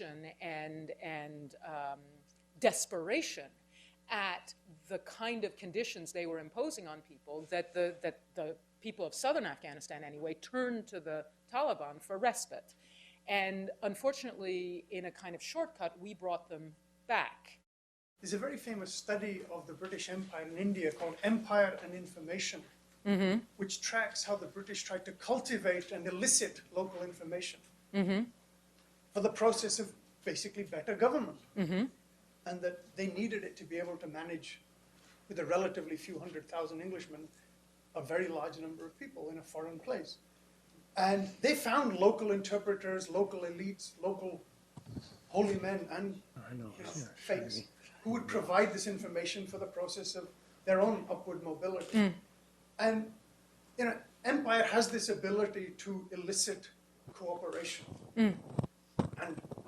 indignation and desperation at the kind of conditions they were imposing on people that the people of southern Afghanistan, anyway, turned to the Taliban for respite. And unfortunately, in a kind of shortcut, we brought them back. There's a very famous study of the British Empire in India called Empire and Information, which tracks how the British tried to cultivate and elicit local information for the process of basically better government. And that they needed it to be able to manage, with a relatively few 100,000 Englishmen, a very large number of people in a foreign place. And they found local interpreters, local elites, local holy men and fakes who would provide this information for the process of their own upward mobility. And empire has this ability to elicit cooperation. And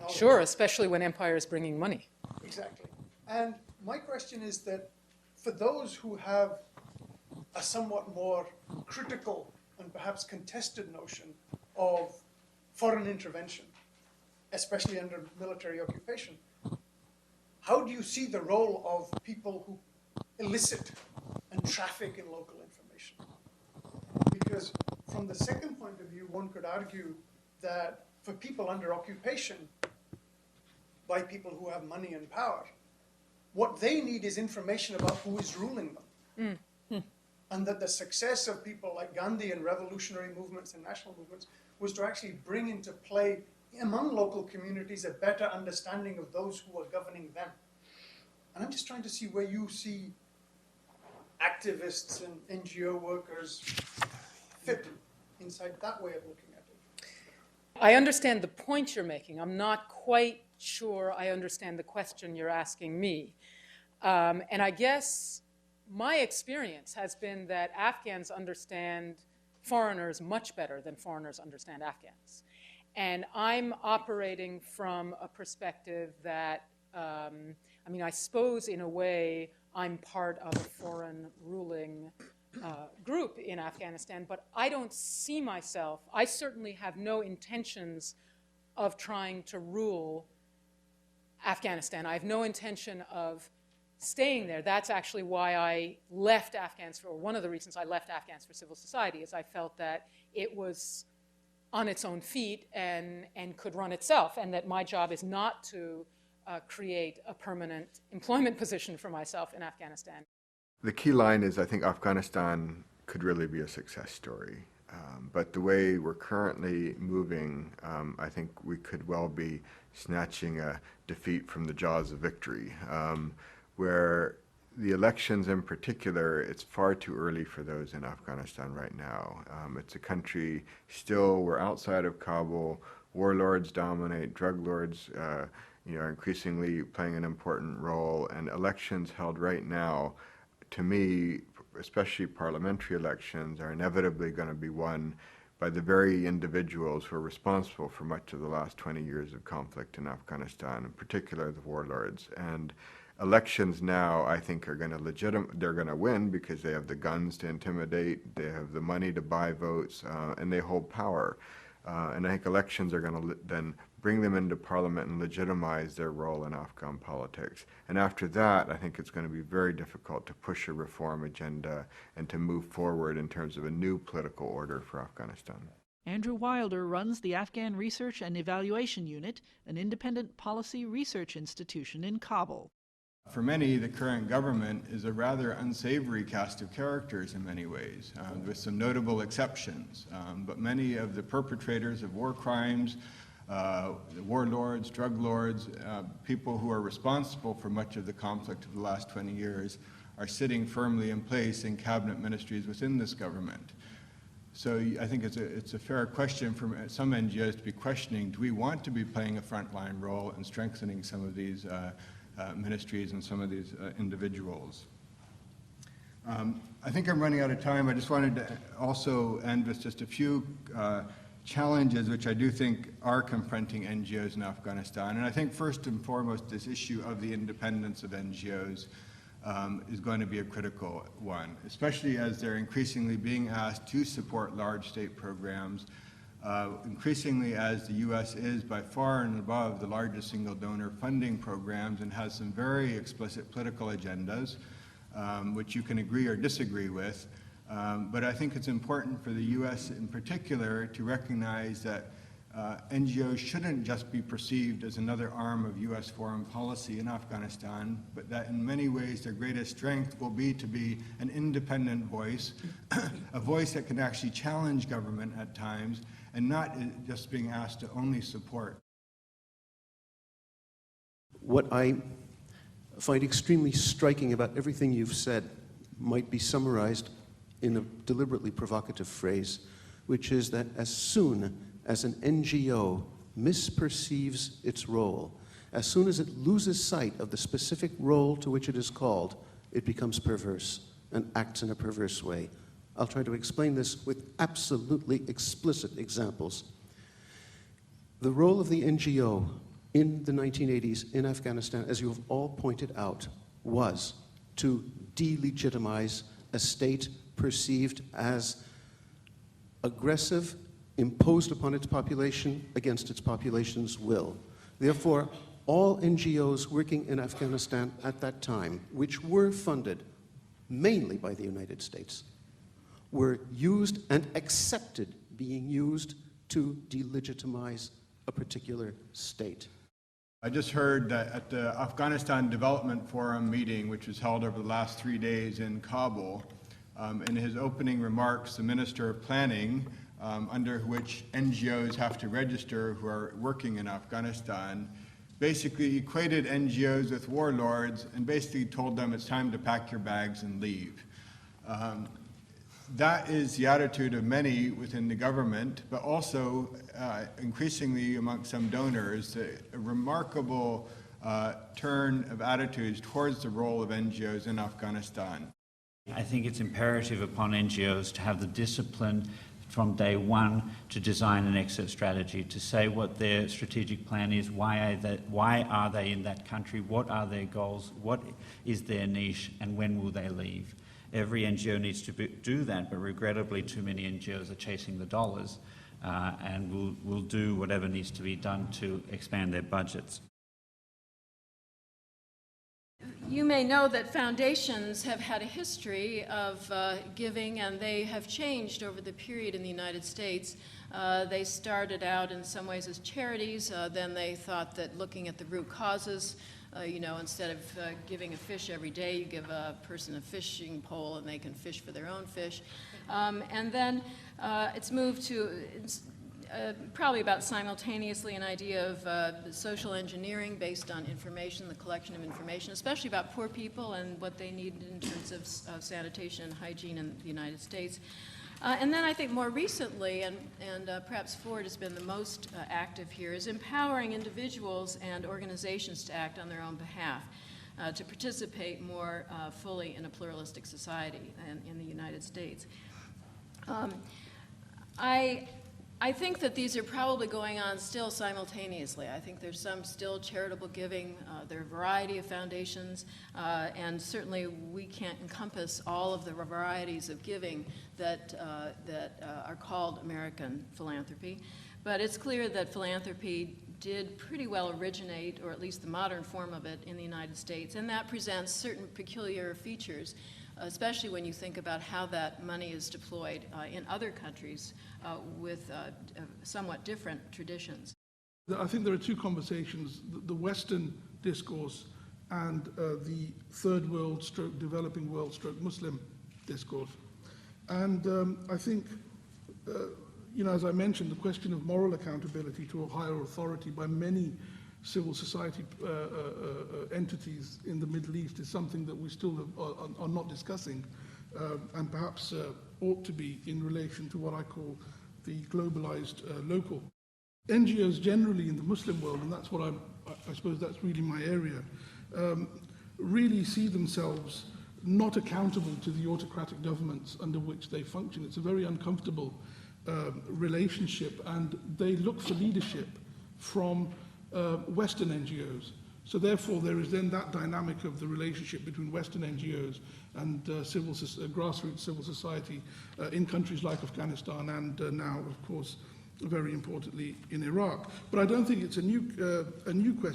sure, especially when empire is bringing money. Exactly. And my question is that for those who have a somewhat more critical and perhaps contested notion of foreign intervention, especially under military occupation, how do you see the role of people who elicit and traffic in local information? Because from the second point of view, one could argue that for people under occupation, by people who have money and power, what they need is information about who is ruling them. And that the success of people like Gandhi and revolutionary movements and national movements was to actually bring into play among local communities a better understanding of those who are governing them. And I'm just trying to see where you see activists and NGO workers fit inside that way of looking at it. I understand the point you're making. I'm not quite sure I understand the question you're asking me. And I guess my experience has been that Afghans understand foreigners much better than foreigners understand Afghans. And I'm operating from a perspective that, I suppose in a way I'm part of a foreign ruling group in Afghanistan, but I don't see myself, I certainly have no intentions of trying to rule Afghanistan. I have no intention of staying there. That's actually why I left Afghans, or one of the reasons I left Afghans for Civil Society, is I felt that it was on its own feet and could run itself, and that my job is not to create a permanent employment position for myself in Afghanistan. The key line is, I think Afghanistan could really be a success story. But the way we're currently moving, I think we could well be snatching a defeat from the jaws of victory, where the elections in particular, it's far too early for those in Afghanistan right now. It's a country still, we're outside of Kabul, warlords dominate, drug lords are increasingly playing an important role, and elections held right now, to me, especially parliamentary elections, are inevitably going to be won by the very individuals who are responsible for much of the last 20 years of conflict in Afghanistan, in particular the warlords. And elections now, I think, are going to they're going to win because they have the guns to intimidate, they have the money to buy votes, and they hold power. And I think elections are going to then bring them into parliament and legitimize their role in Afghan politics. And after that, I think it's going to be very difficult to push a reform agenda and to move forward in terms of a new political order for Afghanistan. Andrew Wilder runs the Afghan Research and Evaluation Unit, an independent policy research institution in Kabul. For many, the current government is a rather unsavory cast of characters in many ways, with some notable exceptions. But many of the perpetrators of war crimes, warlords, drug lords, people who are responsible for much of the conflict of the last 20 years are sitting firmly in place in cabinet ministries within this government. So I think it's a fair question for some NGOs to be questioning, do we want to be playing a frontline role in strengthening some of these ministries and some of these individuals? I think I'm running out of time. I just wanted to also end with just a few challenges which I do think are confronting NGOs in Afghanistan. And I think first and foremost, this issue of the independence of NGOs is going to be a critical one, especially as they're increasingly being asked to support large state programs increasingly as the U.S. is by far and above the largest single donor funding programs and has some very explicit political agendas, which you can agree or disagree with. But I think it's important for the U.S. in particular to recognize that NGOs shouldn't just be perceived as another arm of U.S. foreign policy in Afghanistan, but that in many ways their greatest strength will be to be an independent voice, a voice that can actually challenge government at times, and not just being asked to only support. What I find extremely striking about everything you've said might be summarized in a deliberately provocative phrase, which is that as soon as an NGO misperceives its role, as soon as it loses sight of the specific role to which it is called, it becomes perverse and acts in a perverse way. I'll try to explain this with absolutely explicit examples. The role of the NGO in the 1980s in Afghanistan, as you have all pointed out, was to delegitimize a state perceived as aggressive, imposed upon its population against its population's will. Therefore, all NGOs working in Afghanistan at that time, which were funded mainly by the United States, were used and accepted being used to delegitimize a particular state. I just heard that at the Afghanistan Development Forum meeting, which was held over the last 3 days in Kabul, in his opening remarks, the Minister of Planning, under which NGOs have to register who are working in Afghanistan, basically equated NGOs with warlords and basically told them it's time to pack your bags and leave. That is the attitude of many within the government, but also increasingly among some donors, a remarkable turn of attitudes towards the role of NGOs in Afghanistan. I think it's imperative upon NGOs to have the discipline from day one to design an exit strategy, to say what their strategic plan is, why are they in that country, what are their goals, what is their niche, and when will they leave. Every NGO needs to do that, but regrettably too many NGOs are chasing the dollars and will do whatever needs to be done to expand their budgets. You may know that foundations have had a history of giving, and they have changed over the period in the United States. They started out in some ways as charities, then they thought that looking at the root causes, instead of giving a fish every day, you give a person a fishing pole and they can fish for their own fish. And then it's moved to probably about simultaneously an idea of social engineering based on information, the collection of information, especially about poor people and what they need in terms of sanitation and hygiene in the United States. And then I think more recently, and perhaps Ford has been the most active here, is empowering individuals and organizations to act on their own behalf, to participate more fully in a pluralistic society in the United States. I think that these are probably going on still simultaneously. I think there's some still charitable giving. There are a variety of foundations, and certainly we can't encompass all of the varieties of giving that are called American philanthropy. But it's clear that philanthropy did pretty well originate, or at least the modern form of it, in the United States, and that presents certain peculiar features, especially when you think about how that money is deployed in other countries with somewhat different traditions. I think there are two conversations, the Western discourse and the third world stroke developing world stroke Muslim discourse. And I think, as I mentioned, the question of moral accountability to a higher authority by many civil society entities in the Middle East is something that we still are not discussing, and perhaps ought to be in relation to what I call the globalized local. NGOs generally in the Muslim world, and that's what I suppose that's really my area, really see themselves not accountable to the autocratic governments under which they function. It's a very uncomfortable relationship, and they look for leadership from Western NGOs. So therefore, there is then that dynamic of the relationship between Western NGOs and grassroots civil society in countries like Afghanistan and now, of course, very importantly in Iraq. But I don't think it's a new question.